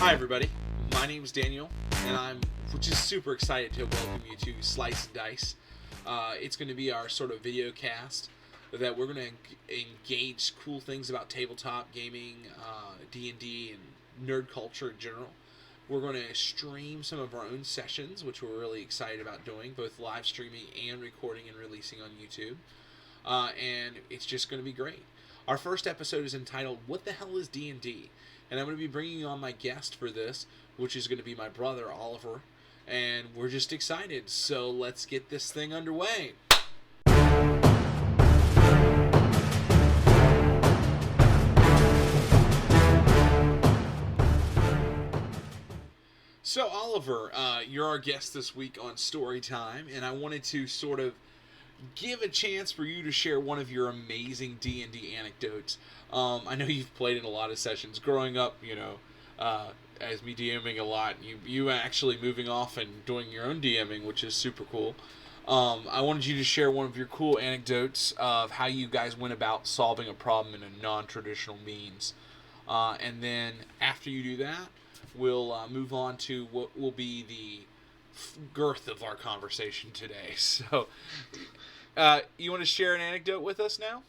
Hi, everybody. My name is Daniel, and I'm just super excited to welcome you to Slice and Dice. It's going to be our sort of video cast that we're going to engage cool things about tabletop gaming, D&D, and nerd culture in general. We're going to stream some of our own sessions, which we're really excited about doing, both live streaming and recording and releasing on YouTube. And it's just going to be great. Our first episode is entitled, What the Hell is D&D? And I'm going to be bringing on my guest for this, which is going to be my brother, Oliver. And we're just excited, so let's get this thing underway. So, Oliver, you're our guest this week on Storytime, and I wanted to sort of give a chance for you to share one of your amazing D&D anecdotes. I know you've played in a lot of sessions growing up, as me DMing a lot. You actually moving off and doing your own DMing, which is super cool. I wanted you to share one of your cool anecdotes of how you guys went about solving a problem in a non-traditional means. And then after you do that, we'll move on to what will be the girth of our conversation today. So, you want to share an anecdote with us now?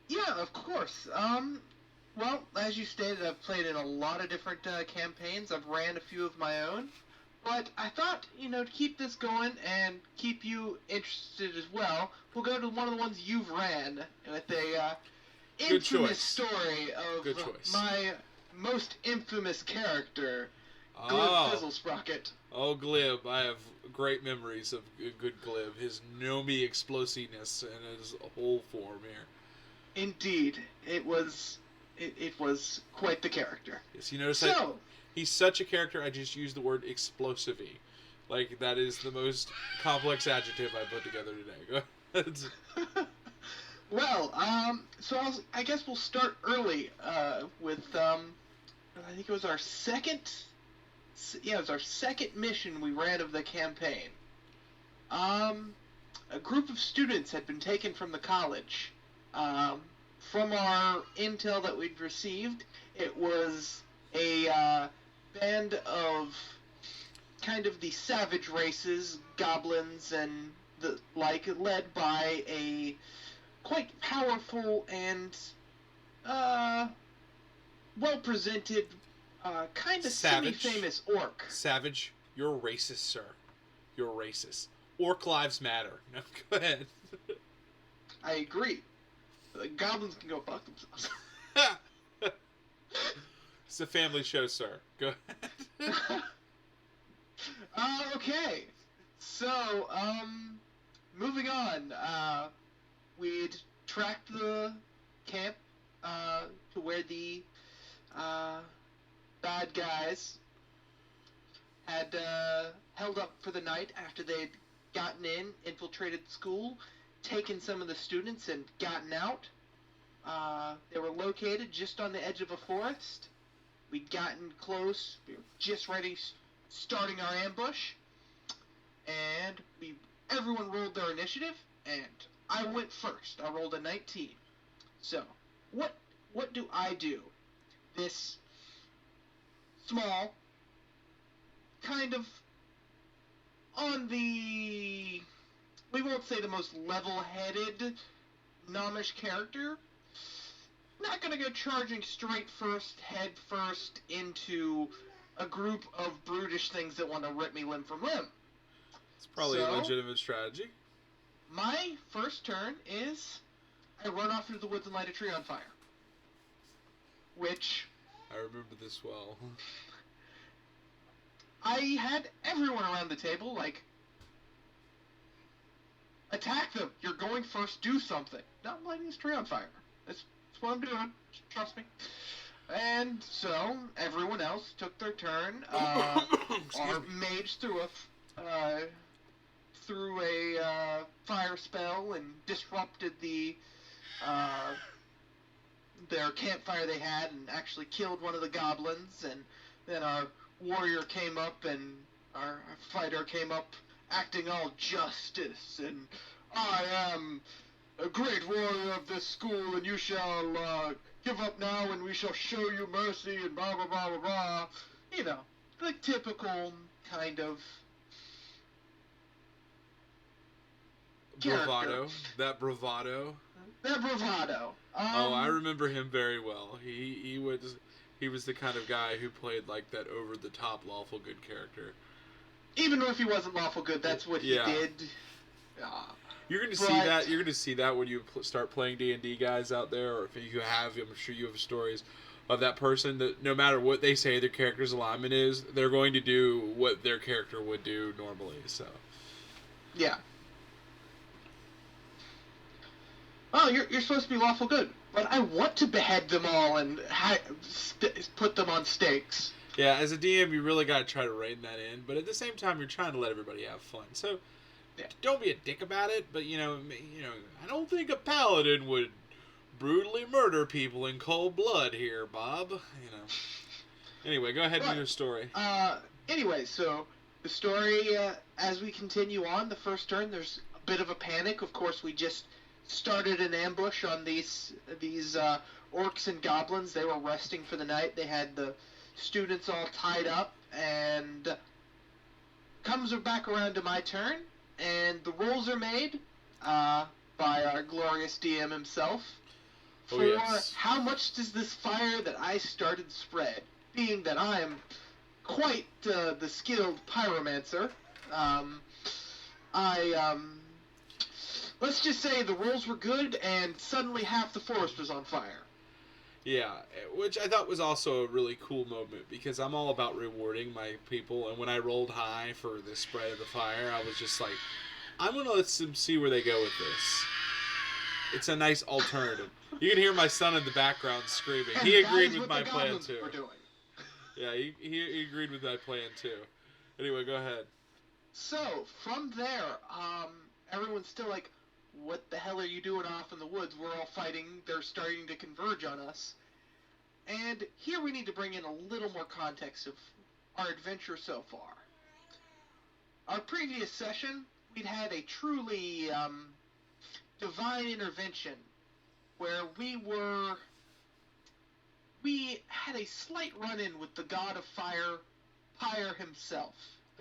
Yeah, of course. Well, as you stated, I've played in a lot of different campaigns. I've ran a few of my own. But I thought, to keep this going and keep you interested as well, we'll go to one of the ones you've ran with a infamous story of my most infamous character, Glib Fizzlesprocket. Oh, Glib. I have great memories of good Glib. His Nomi explosiveness and his whole form here. Indeed. It was quite the character. Yes, you notice he's such a character, I just used the word explosive-y. Like, that is the most complex adjective I put together today. Go ahead. Well, so I guess we'll start early with, I think it was our second mission we ran of the campaign. A group of students had been taken from the college. From our intel that we'd received, it was a band of kind of the savage races, goblins and the like, led by a quite powerful and well-presented, kind of semi-famous orc. Savage, you're racist, sir. You're racist. Orc lives matter. No, go ahead. I agree. The goblins can go fuck themselves. It's a family show, sir. Go ahead. Okay. So, moving on. We'd tracked the camp to where the bad guys had held up for the night after they'd gotten in, infiltrated the school, taken some of the students and gotten out. They were located just on the edge of a forest. We'd gotten close. We were just ready, starting our ambush. And everyone rolled their initiative, and I went first. I rolled a 19. So, what do I do? This small, kind of on the, we won't say the most level-headed Nomish character. Not gonna go charging head first into a group of brutish things that want to rip me limb from limb. It's probably a legitimate strategy. My first turn is I run off into the woods and light a tree on fire. Which, I remember this well. I had everyone around the table, attack them. You're going first, do something. Not lighting this tree on fire. That's what I'm doing. Just trust me. And so, everyone else took their turn. Our mage threw a fire spell and disrupted their campfire they had and actually killed one of the goblins. And then our warrior came up and our fighter came up acting all justice, and I am a great warrior of this school, and you shall give up now, and we shall show you mercy, and blah blah blah blah blah. you know, the typical kind of Bravado. character. That bravado. That bravado. Oh, I remember him very well. He was the kind of guy who played like that over the top lawful good character. Even if he wasn't lawful good, that's what he Yeah. did. You're going to But- see that. You're going to see that when you start playing D&D, guys out there, or if you have, I'm sure you have stories of that person that no matter what they say their character's alignment is, they're going to do what their character would do normally. So, Yeah. Oh, you're supposed to be lawful good, but I want to behead them all and put them on stakes. yeah, as a DM, you really got to try to rein that in, but at the same time, you're trying to let everybody have fun. So, Yeah. don't be a dick about it. But I don't think a paladin would brutally murder people in cold blood here, Bob. Anyway, go ahead with your story. Anyway, so the story, as we continue on, the first turn, there's a bit of a panic. Of course, we just started an ambush on these orcs and goblins. They were resting for the night. They had the students all tied up, and comes back around to my turn, and the rolls are made by our glorious DM himself Oh, for yes. how much does this fire that I started spread, being that I am quite the skilled pyromancer. Let's just say the rolls were good, and suddenly half the forest was on fire. Yeah, which I thought was also a really cool moment because I'm all about rewarding my people, and when I rolled high for the spread of the fire, I was just like, I'm gonna let them see where they go with this. It's a nice alternative. You can hear my son in the background screaming. And He that agreed is with what my the plan goblins too. were doing. Yeah, he agreed with my plan too. Anyway, go ahead. So, from there, everyone's still like, what the hell are you doing off in the woods? We're all fighting. They're starting to converge on us. And here we need to bring in a little more context of our adventure so far. Our previous session, we'd had a truly divine intervention where we had a slight run-in with the god of fire, Pyre himself.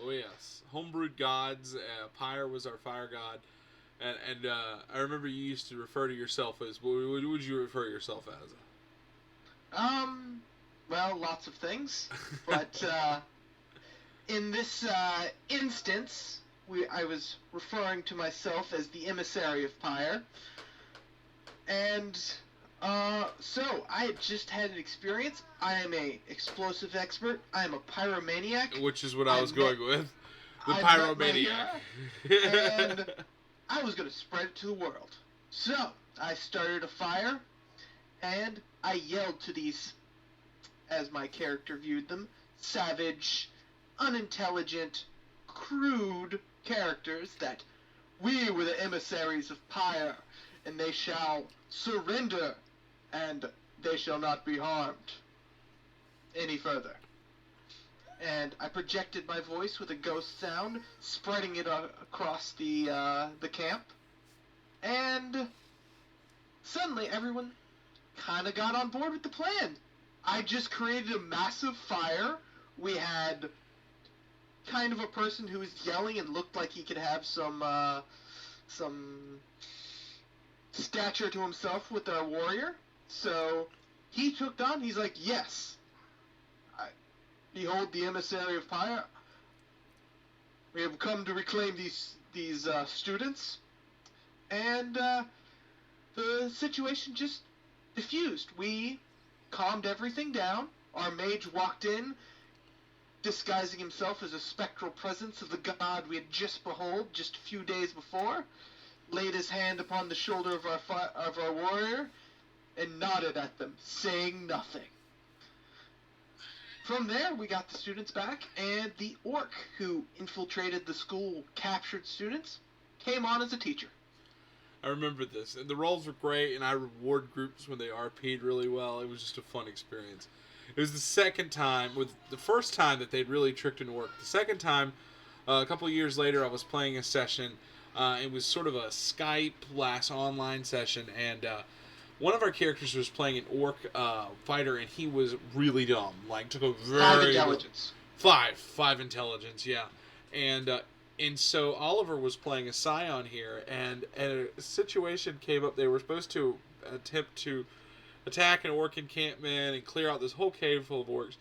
Oh yes, homebrewed gods. Pyre was our fire god, and I remember you used to refer to yourself as. What would you refer yourself as? Well, lots of things, but in this instance, I was referring to myself as the emissary of Pyre, and so I had just had an experience. I am a explosive expert. I am a pyromaniac. Which is what I was going with. The I met my pyromaniac. and I was going to spread it to the world. So, I started a fire, and I yelled to these, as my character viewed them, savage, unintelligent, crude characters that we were the emissaries of Pyre, and they shall surrender, and they shall not be harmed any further. And I projected my voice with a ghost sound, spreading it across the camp. And suddenly everyone kind of got on board with the plan. I just created a massive fire. We had kind of a person who was yelling and looked like he could have some stature to himself with our warrior. So he took on. He's like, yes. Behold the emissary of Pyre. We have come to reclaim these students, and the situation just diffused. We calmed everything down. Our mage walked in, disguising himself as a spectral presence of the god we had just beheld just a few days before, laid his hand upon the shoulder of our warrior, and nodded at them, saying nothing. From there, we got the students back, and the orc who infiltrated the school, captured students, came on as a teacher. I remember this, and the rolls were great, and I reward groups when they RP'd really well. It was just a fun experience. It was the second time, with the first time that they'd really tricked an orc. The second time, a couple of years later, I was playing a session. It was sort of a Skype / online session, and one of our characters was playing an orc fighter, and he was really dumb. Like, took a very... 5 intelligence. Five intelligence, yeah. And so Oliver was playing a Scion here, and a situation came up. They were supposed to attempt to attack an orc encampment and clear out this whole cave full of orcs.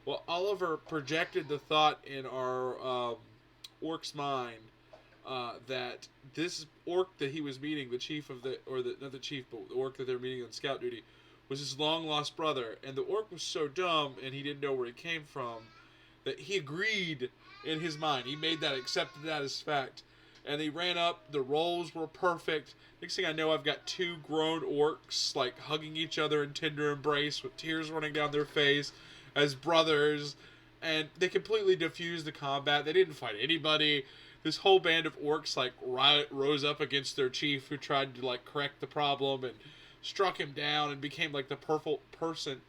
Well, Oliver projected the thought in our orc's mind that this orc that he was meeting, the chief of the, or the, not the chief, but the orc that they were meeting on scout duty, was his long lost brother. And the orc was so dumb, and he didn't know where he came from, that he agreed in his mind. He made that, accepted that as fact. And they ran up, the rolls were perfect. Next thing I know, I've got 2 grown orcs, like, hugging each other in tender embrace with tears running down their face as brothers. And they completely diffused the combat. They didn't fight anybody. This whole band of orcs, like, rose up against their chief, who tried to, like, correct the problem, and struck him down and became, like, the perfect person,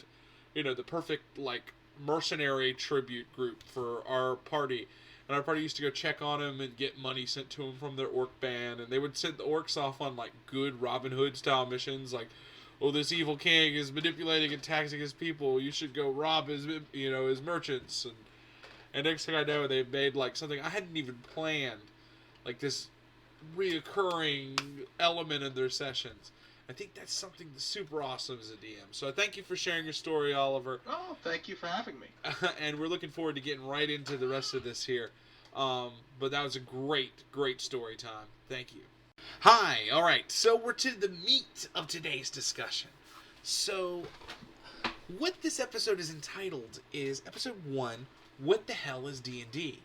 the perfect, like, mercenary tribute group for our party. And our party used to go check on him and get money sent to him from their orc band, and they would send the orcs off on, like, good Robin Hood style missions, like, oh, this evil king is manipulating and taxing his people, you should go rob his merchants. And next thing I know, they made, like, something I hadn't even planned, like this reoccurring element in their sessions. I think that's something super awesome as a DM. So thank you for sharing your story, Oliver. Oh, thank you for having me. And we're looking forward to getting right into the rest of this here. But that was a great story time. Thank you. Hi. All right. So we're to the meat of today's discussion. So what this episode is entitled is Episode 1, What the Hell is D&D?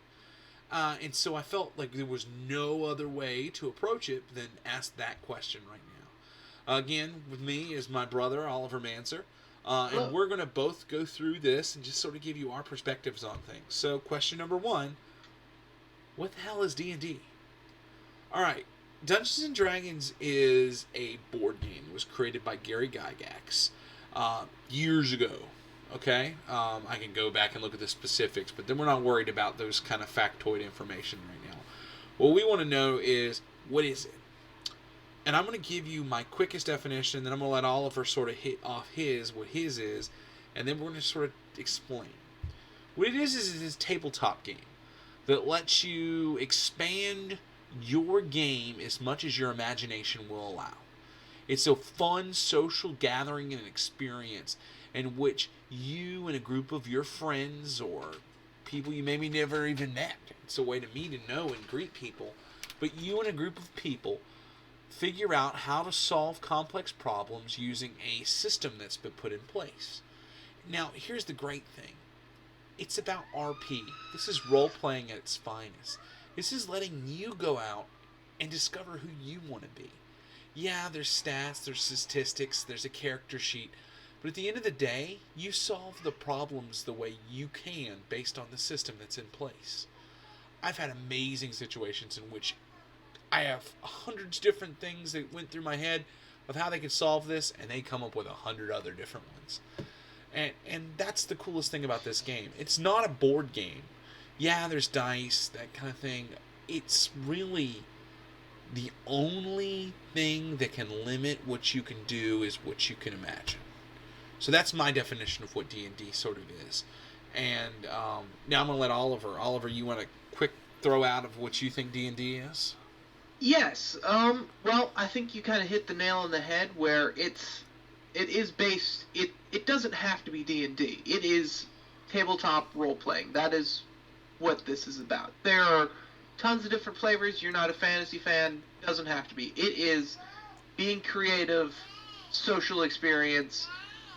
And so I felt like there was no other way to approach it than ask that question right now. Again, with me is my brother, Oliver Manser. And we're going to both go through this and just sort of give you our perspectives on things. So, question number 1, what the hell is D&D? All right, Dungeons & Dragons is a board game. It was created by Gary Gygax years ago. Okay? I can go back and look at the specifics, but then we're not worried about those kind of factoid information right now. What we want to know is, what is it? And I'm going to give you my quickest definition, then I'm going to let Oliver sort of hit off what his is, and then we're going to sort of explain. What it is a tabletop game that lets you expand your game as much as your imagination will allow. It's a fun social gathering and experience in which you and a group of your friends or people you maybe never even met, it's a way to meet and know and greet people, but you and a group of people figure out how to solve complex problems using a system that's been put in place. Now, here's the great thing. It's about RP. This is role-playing at its finest. This is letting you go out and discover who you want to be. Yeah, there's stats, there's statistics, there's a character sheet, but at the end of the day, you solve the problems the way you can based on the system that's in place. I've had amazing situations in which I have hundreds of different things that went through my head of how they could solve this, and they come up with 100 other different ones. And that's the coolest thing about this game. It's not a board game. Yeah, there's dice, that kind of thing. It's really the only thing that can limit what you can do is what you can imagine. So that's my definition of what D&D sort of is. And now I'm going to let Oliver. Oliver, you want a quick throw out of what you think D&D is? Yes. Well, I think you kind of hit the nail on the head where it is based. It doesn't have to be D&D. It is tabletop role playing. That is what this is about. There are tons of different flavors. You're not a fantasy fan. Doesn't have to be. It is being creative, social experience,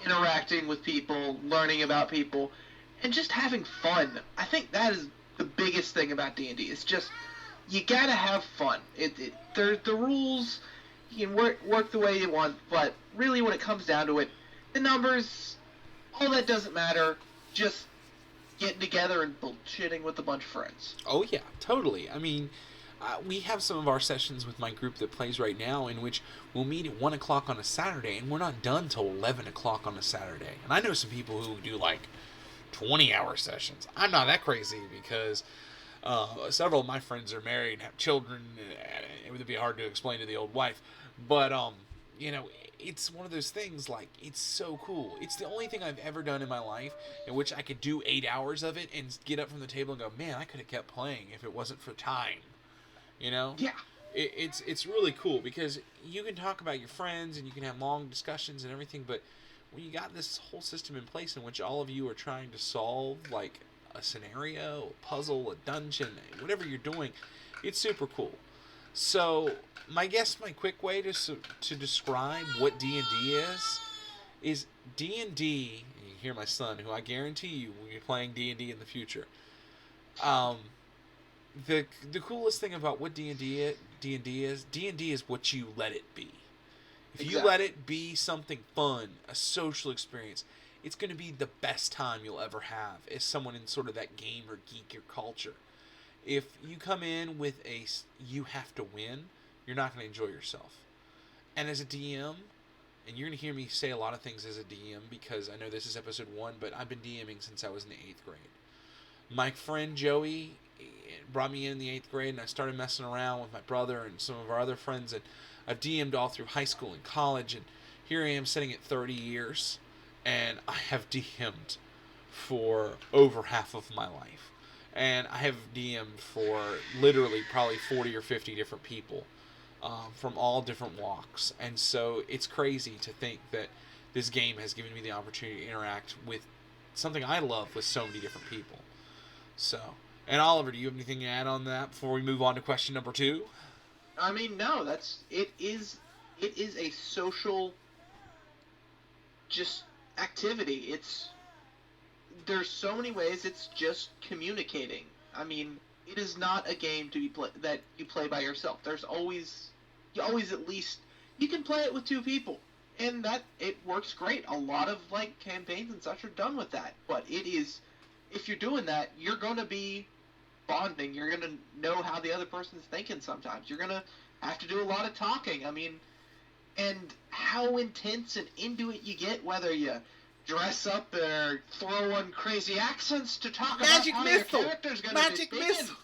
interacting with people, learning about people, and just having fun. I think that is the biggest thing about D&D. It's just, you gotta have fun. The rules, you can work the way you want, but really when it comes down to it, the numbers, all that doesn't matter. Just getting together and bullshitting with a bunch of friends. Oh yeah, totally. I mean, we have some of our sessions with my group that plays right now in which we'll meet at 1 o'clock on a Saturday, and we're not done till 11 o'clock on a Saturday. And I know some people who do like 20-hour sessions. I'm not that crazy because several of my friends are married and have children. It would be hard to explain to the old wife. But, you know, it's one of those things, like, it's so cool. It's the only thing I've ever done in my life in which I could do 8 hours of it and get up from the table and go, man, I could have kept playing if it wasn't for time. You know? Yeah. It's really cool because you can talk about your friends and you can have long discussions and everything, but when you got this whole system in place in which all of you are trying to solve, like, a scenario, a puzzle, a dungeon, whatever you're doing, it's super cool. So, my quick way to describe what D&D is D&D, and you hear my son, who I guarantee you will be playing D&D in the future. The coolest thing about what D&D is what you let it be. If you let it be something fun, a social experience, it's going to be the best time you'll ever have as someone in sort of that gamer, geeker culture. If you come in with you have to win, you're not going to enjoy yourself. And as a DM, and you're going to hear me say a lot of things as a DM because I know this is episode 1, but I've been DMing since I was in the 8th grade. My friend Joey brought me in the 8th grade, and I started messing around with my brother and some of our other friends, and I've DM'd all through high school and college, and here I am sitting at 30 years, and I have DM'd for over half of my life. And I have DM'd for literally probably 40 or 50 different people from all different walks. And so it's crazy to think that this game has given me the opportunity to interact with something I love with so many different people. So, and Oliver, do you have anything to add on that before we move on to question number 2? I mean, no, it is a social just activity. There's so many ways it's just communicating. I mean, it is not a game that you play by yourself. You always at least, you can play it with 2 people, and it works great. A lot of, like, campaigns and such are done with that, but if you're doing that, you're going to be bonding. You're going to know how the other person's thinking sometimes. You're going to have to do a lot of talking. I mean, and how intense and into it you get, whether you dress up or throw on crazy accents to talk about how your character's going to be speaking.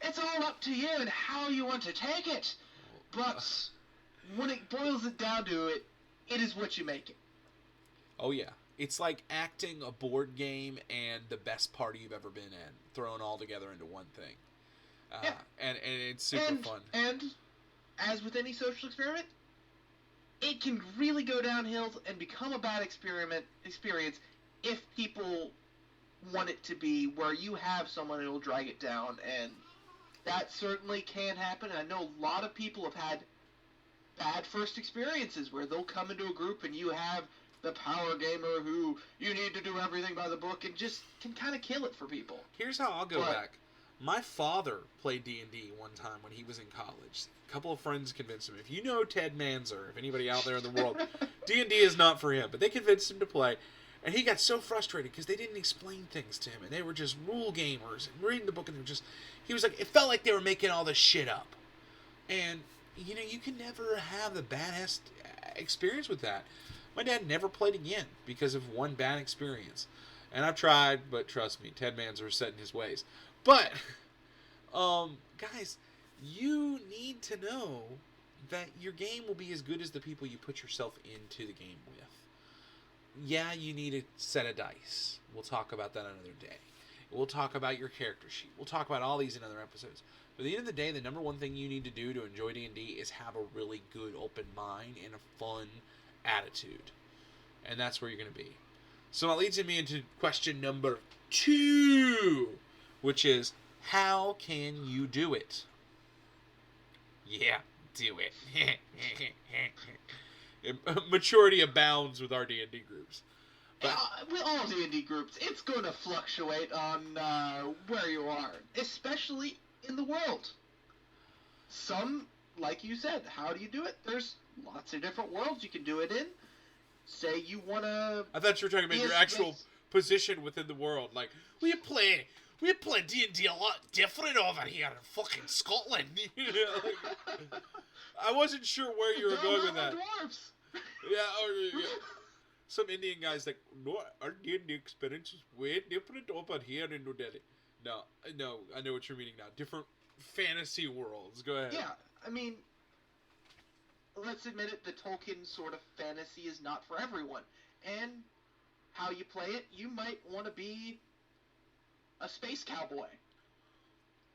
It's all up to you and how you want to take it. But when it boils it down to it, it is what you make it. Oh, yeah. It's like acting a board game and the best party you've ever been in, thrown all together into one thing. Yeah. And it's super fun. And as with any social experiment, it can really go downhill and become a bad experience if people want it to be where you have someone who will drag it down, and that certainly can happen. I know a lot of people have had bad first experiences where they'll come into a group and you have the power gamer who you need to do everything by the book and just can kind of kill it for people. Here's how I'll go back. My father played D&D one time when he was in college. A couple of friends convinced him. If you know Ted Manzer, if anybody out there in the world, D&D is not for him. But they convinced him to play. And he got so frustrated because they didn't explain things to him. And they were just rule gamers and reading the book. And he was like, it felt like they were making all this shit up. And, you know, you can never have the badass experience with that. My dad never played again because of one bad experience. And I've tried, but trust me, Ted Manzer is set in his ways. But, guys, you need to know that your game will be as good as the people you put yourself into the game with. Yeah, you need a set of dice. We'll talk about that another day. We'll talk about your character sheet. We'll talk about all these in other episodes. But at the end of the day, the number one thing you need to do to enjoy D&D is have a really good open mind and a fun attitude. And that's where you're going to be. So that leads me into question number 2, which is, how can you do it? Yeah, do it. Maturity abounds with our D&D groups. But with all D&D groups, it's going to fluctuate on where you are, especially in the world. Some, like you said, how do you do it? There's lots of different worlds you can do it in. Say you want to... I thought you were talking about your actual position within the world. Like, we play D&D a lot different over here in fucking Scotland. I wasn't sure where you were going with that. Dwarves. Yeah. Some Indian guy's like, no, our D&D experience is way different over here in New Delhi. No, I know what you're meaning now. Different fantasy worlds. Go ahead. Yeah, I mean, let's admit it, the Tolkien sort of fantasy is not for everyone. And how you play it, you might want to be a space cowboy.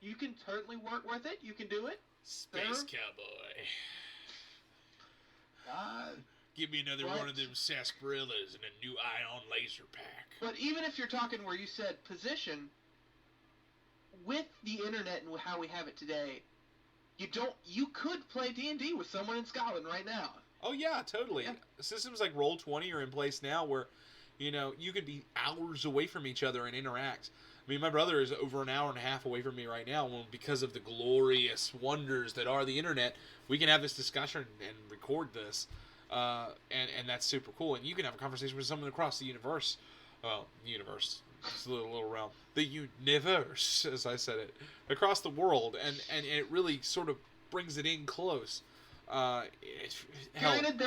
You can certainly work with it. You can do it. Space cowboy. Uh, Give me another but- one of them sarsaparillas and a new ion laser pack. But even if you're talking where you said position, with the internet and how we have it today, you could play D&D with someone in Scotland right now. Oh yeah, totally. Yeah. Systems like Roll20 are in place now where, you know, you could be hours away from each other and interact. I mean, my brother is over an hour and a half away from me right now. Well, because of the glorious wonders that are the internet, we can have this discussion and record this, and that's super cool. And you can have a conversation with someone across the universe. Well, universe. It's a little realm. The universe, as I said it, across the world, and it really sort of brings it in close. Hell, Granted,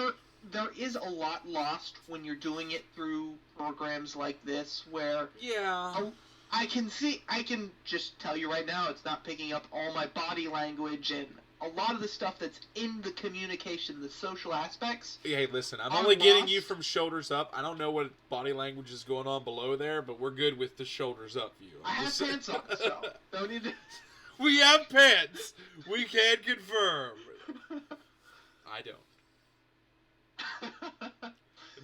there is a lot lost when you're doing it through programs like this, where yeah. I can just tell you right now, it's not picking up all my body language and a lot of the stuff that's in the communication, the social aspects. Hey, listen, I'm I'm only getting lost. you from shoulders up. I don't know what body language is going on below there, but we're good with the shoulders up view. I have pants on, so don't need to. We have pants. We can confirm. I don't.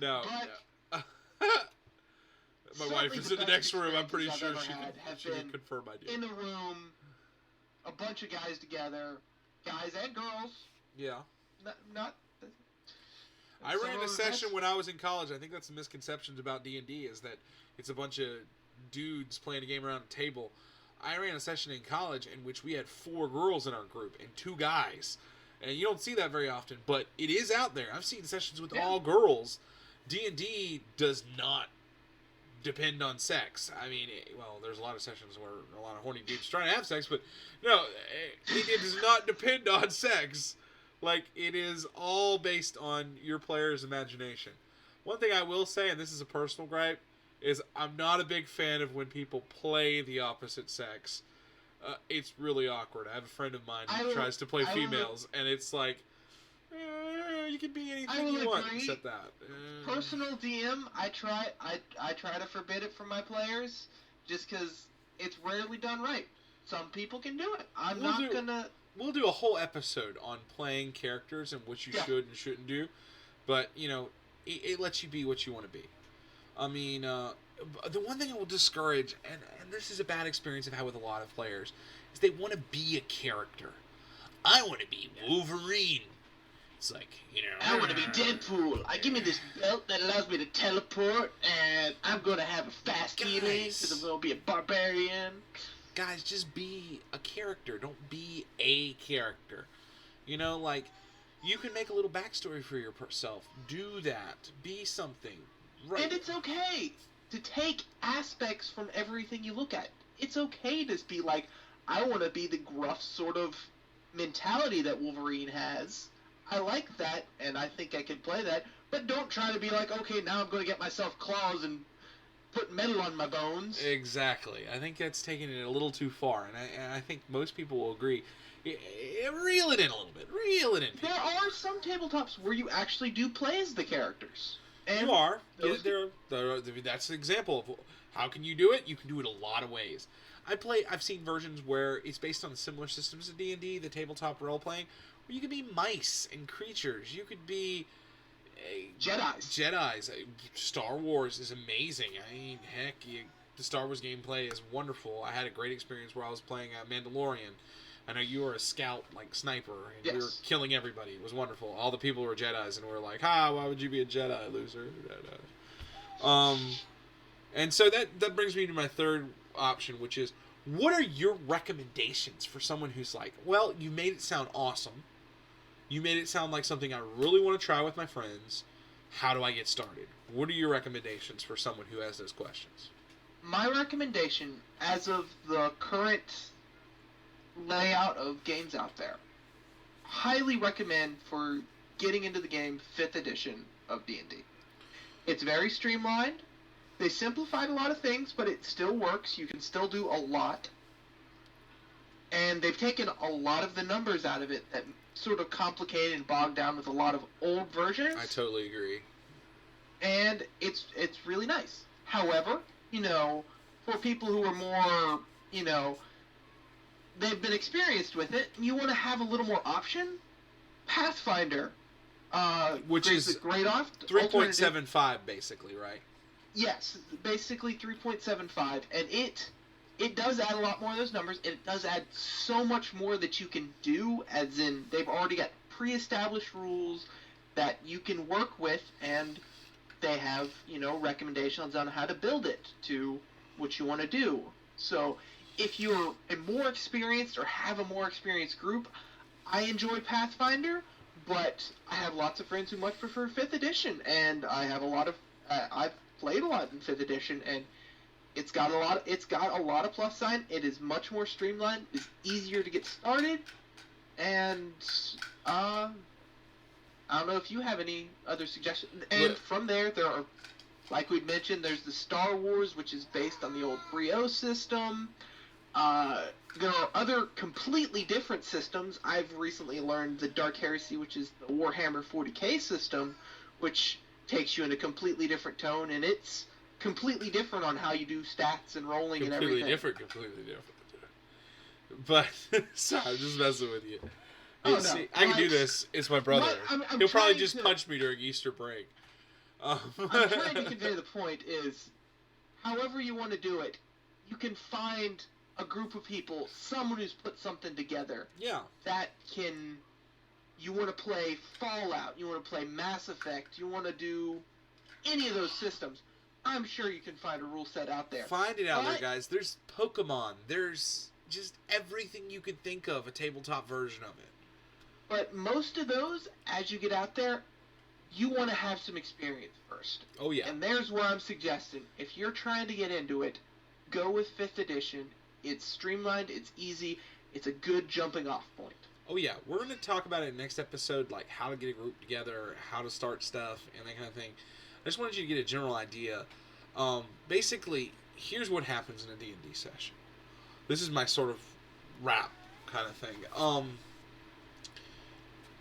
No. But no. My wife certainly is the in the best next room. I'm pretty experiences sure I've ever had have she can been confirm I do. in a room, a bunch of guys together, guys and girls. Yeah. Not. I some ran of a the session best- when I was in college. I think that's the misconceptions about D&D is that it's a bunch of dudes playing a game around a table. I ran a session in college in which we had 4 girls in our group and 2 guys. And you don't see that very often, but it is out there. I've seen sessions with all girls. D&D does not depend on sex. I mean, well, there's a lot of sessions where a lot of horny dudes trying to have sex, but no, it does not depend on sex. Like, it is all based on your player's imagination. One thing I will say, and this is a personal gripe, is I'm not a big fan of when people play the opposite sex. It's really awkward. I have a friend of mine who tries to play females, and it's like, you can be anything you want agree. except that. Personal DM, I try to forbid it from my players, just because it's rarely done right. Some people can do it. We'll do a whole episode on playing characters and what you should and shouldn't do, but you know, it lets you be what you want to be. I mean, the one thing I will discourage, and this is a bad experience I've had with a lot of players, is they want to be a character. I want to be Wolverine. It's like, you know, I want to be Deadpool. Give me this belt that allows me to teleport, and I'm going to have a fast healing because I'm going to be a barbarian. Guys, just be a character. Don't be a character. You know, like, you can make a little backstory for yourself. Do that. Be something. Right. And it's okay to take aspects from everything you look at. It's okay to be like, I want to be the gruff sort of mentality that Wolverine has. I like that, and I think I can play that. But don't try to be like, okay, now I'm going to get myself claws and put metal on my bones. Exactly. I think that's taking it a little too far, and I think most people will agree. Reel it in a little bit. Reel it in. There are some tabletops where you actually do play as the characters. And you are. Yeah, those- that's an example of how can you do it. You can do it a lot of ways. I've seen versions where it's based on similar systems to D&D, the tabletop role playing, where you could be mice and creatures. You could be Jedis. Star Wars is amazing. I mean, heck, the Star Wars gameplay is wonderful. I had a great experience where I was playing a Mandalorian. I know you were a scout, like sniper, and we were killing everybody. It was wonderful. All the people were Jedis, and we were like, why would you be a Jedi, loser? And so that brings me to my third option, which is, what are your recommendations for someone who's like, well, you made it sound awesome. You made it sound like something I really want to try with my friends. How do I get started? What are your recommendations for someone who has those questions? My recommendation, as of the current layout of games out there, highly recommend for getting into the game 5th edition of D&D. It's very streamlined. They simplified a lot of things, but it still works. You can still do a lot. And they've taken a lot of the numbers out of it that sort of complicated and bogged down with a lot of old versions. I totally agree. And it's really nice. However, for people who are more, they've been experienced with it, and you want to have a little more option, Pathfinder, which is a great 3.75 basically, right? Yes, basically 3.75, and it does add a lot more of those numbers, and it does add so much more that you can do, as in they've already got pre-established rules that you can work with, and they have, recommendations on how to build it to what you want to do. So if you're a more experienced or have a more experienced group, I enjoy Pathfinder, but I have lots of friends who much prefer 5th edition, and I have a lot of I've played a lot in 5th edition, and it's got a lot of plus sign. It is much more streamlined. It's easier to get started, and I don't know if you have any other suggestions. And from there are, like we'd mentioned, there's the Star Wars, which is based on the old Brio system. There are other completely different systems. I've recently learned the Dark Heresy, which is the Warhammer 40k system, which takes you in a completely different tone, and it's completely different on how you do stats and rolling and everything. Completely different. But, sorry, I'm just messing with you. Oh, See, no. I can do this. It's my brother. I'm He'll probably trying just to- punch me during Easter break. I'm trying to convey the point is, however you want to do it, you can find a group of people, someone who's put something together Yeah. that can. You want to play Fallout, you want to play Mass Effect, you want to do any of those systems. I'm sure you can find a rule set out there. Find it out there, guys. There's Pokemon. There's just everything you could think of, a tabletop version of it. But most of those, as you get out there, you want to have some experience first. Oh, yeah. And there's where I'm suggesting, if you're trying to get into it, go with 5th edition. It's streamlined, it's easy, it's a good jumping off point. Oh, yeah. We're going to talk about it in the next episode, like how to get a group together, how to start stuff, and that kind of thing. I just wanted you to get a general idea. Basically, here's what happens in a D&D session. This is my sort of wrap kind of thing.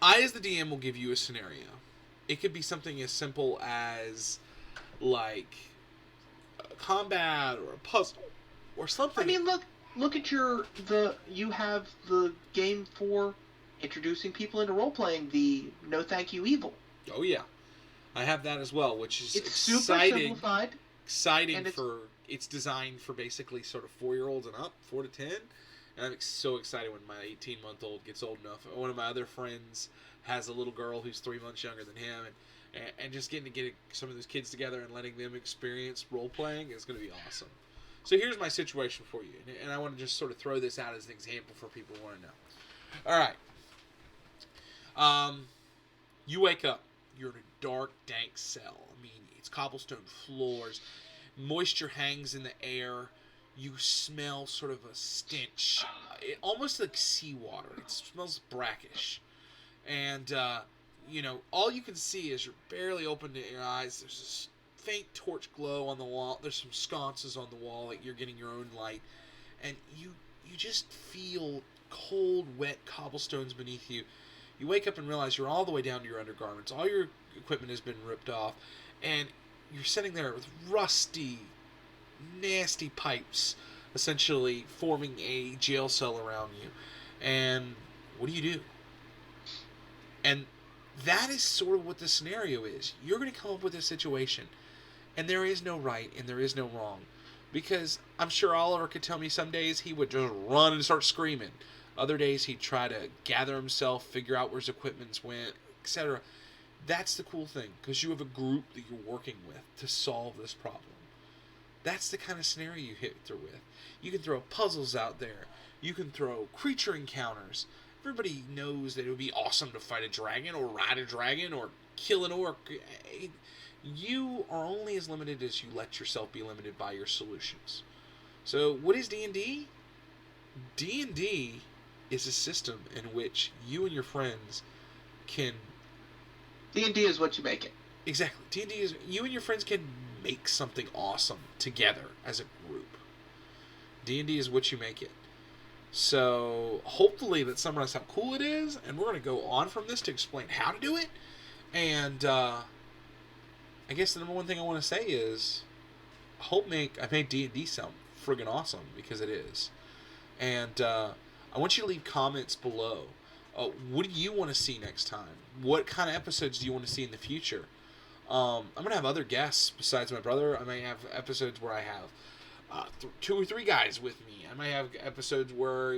I, as the DM, will give you a scenario. It could be something as simple as, like, a combat or a puzzle or something. I mean, look at you have the game for introducing people into role-playing, the No Thank You Evil. Oh, yeah. I have that as well, which is It's exciting. super simplified. Exciting for... It's designed for basically sort of 4-year-olds and up, 4 to 10. And I'm so excited when my 18-month-old gets old enough. One of my other friends has a little girl who's 3 months younger than him, and just getting to get some of those kids together and letting them experience role-playing is going to be awesome. So here's my situation for you, and I want to just sort of throw this out as an example for people who want to know. All right. You wake up. You're in a dark, dank cell. I mean, it's cobblestone floors. Moisture hangs in the air. You smell sort of a stench, almost like seawater. It smells brackish. And, all you can see is you're barely opening your eyes. There's this faint torch glow on the wall. There's some sconces on the wall, like you're getting your own light. And you just feel cold, wet cobblestones beneath you. You wake up and realize you're all the way down to your undergarments. All your equipment has been ripped off. And you're sitting there with rusty, nasty pipes essentially forming a jail cell around you. And what do? And that is sort of what the scenario is. You're going to come up with a situation, and there is no right and there is no wrong. Because I'm sure Oliver could tell me some days he would just run and start screaming. Other days he'd try to gather himself, figure out where his equipment went, etc. That's the cool thing, because you have a group that you're working with to solve this problem. That's the kind of scenario you hit through with. You can throw puzzles out there. You can throw creature encounters. Everybody knows that it would be awesome to fight a dragon or ride a dragon or kill an orc. You are only as limited as you let yourself be limited by your solutions. So what is D&D? D&D is a system in which you and your friends can... D&D is what you make it. Exactly. D&D is... You and your friends can make something awesome together as a group. D&D is what you make it. So hopefully that summarizes how cool it is, and we're going to go on from this to explain how to do it. And I guess the number one thing I want to say is, I made D&D sound friggin' awesome, because it is. And I want you to leave comments below. What do you want to see next time? What kind of episodes do you want to see in the future? I'm going to have other guests besides my brother. I may have episodes where I have 2 or 3 guys with me. I might have episodes where,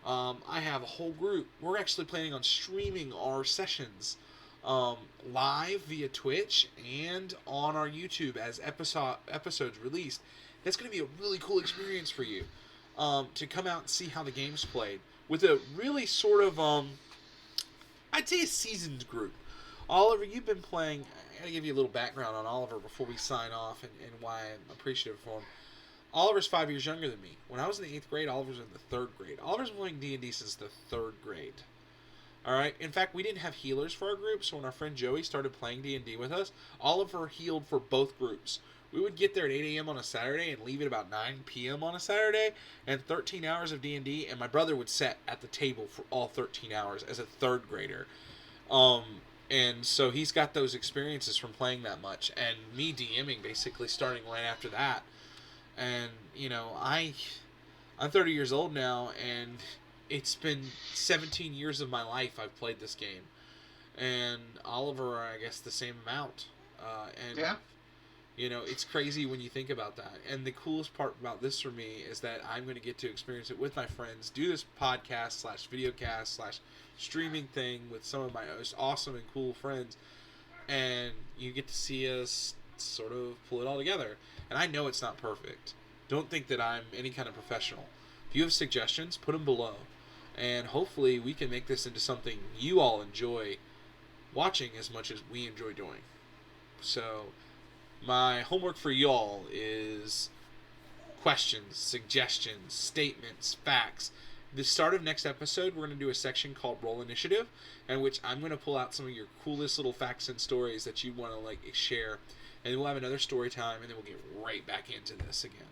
I have a whole group. We're actually planning on streaming our sessions live via Twitch and on our YouTube as episodes released. That's going to be a really cool experience for you to come out and see how the game's played with a really sort of, I'd say a seasoned group. Oliver, you've been playing. I gotta give you a little background on Oliver before we sign off, and why I'm appreciative for him. Oliver's 5 years younger than me. When I was in the 8th grade, Oliver's in the 3rd grade. Oliver's been playing D&D since the 3rd grade. Alright? In fact, we didn't have healers for our group, so when our friend Joey started playing D&D with us, Oliver healed for both groups. We would get there at 8 a.m. on a Saturday and leave at about 9 p.m. on a Saturday, and 13 hours of D&D, and my brother would sit at the table for all 13 hours as a 3rd grader. And so he's got those experiences from playing that much, and me DMing basically starting right after that. And, I'm 30 years old now, and it's been 17 years of my life I've played this game. And Oliver, I guess, the same amount. Yeah. It's crazy when you think about that. And the coolest part about this for me is that I'm going to get to experience it with my friends, do this podcast / videocast / streaming thing with some of my most awesome and cool friends. And you get to see us sort of pull it all together. And I know it's not perfect. Don't think that I'm any kind of professional. If you have suggestions, put them below. And hopefully we can make this into something you all enjoy watching as much as we enjoy doing. So my homework for y'all is questions, suggestions, statements, facts. The start of next episode, we're going to do a section called Roll Initiative, in which I'm going to pull out some of your coolest little facts and stories that you want to share. And we'll have another story time, and then we'll get right back into this again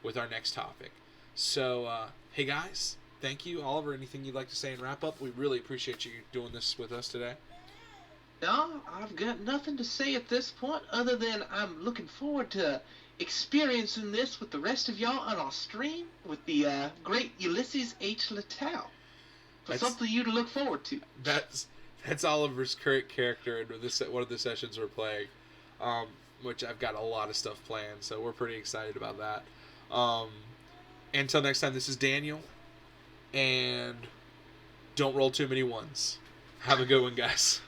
with our next topic. So, hey guys, thank you. Oliver, anything you'd like to say and wrap up? We really appreciate you doing this with us today. No, I've got nothing to say at this point other than I'm looking forward to experiencing this with the rest of y'all on our stream with the great Ulysses H. Littell. For something you to look forward to. That's Oliver's current character in one of the sessions we're playing, which I've got a lot of stuff planned, so we're pretty excited about that. Until next time, this is Daniel, and don't roll too many ones. Have a good one, guys.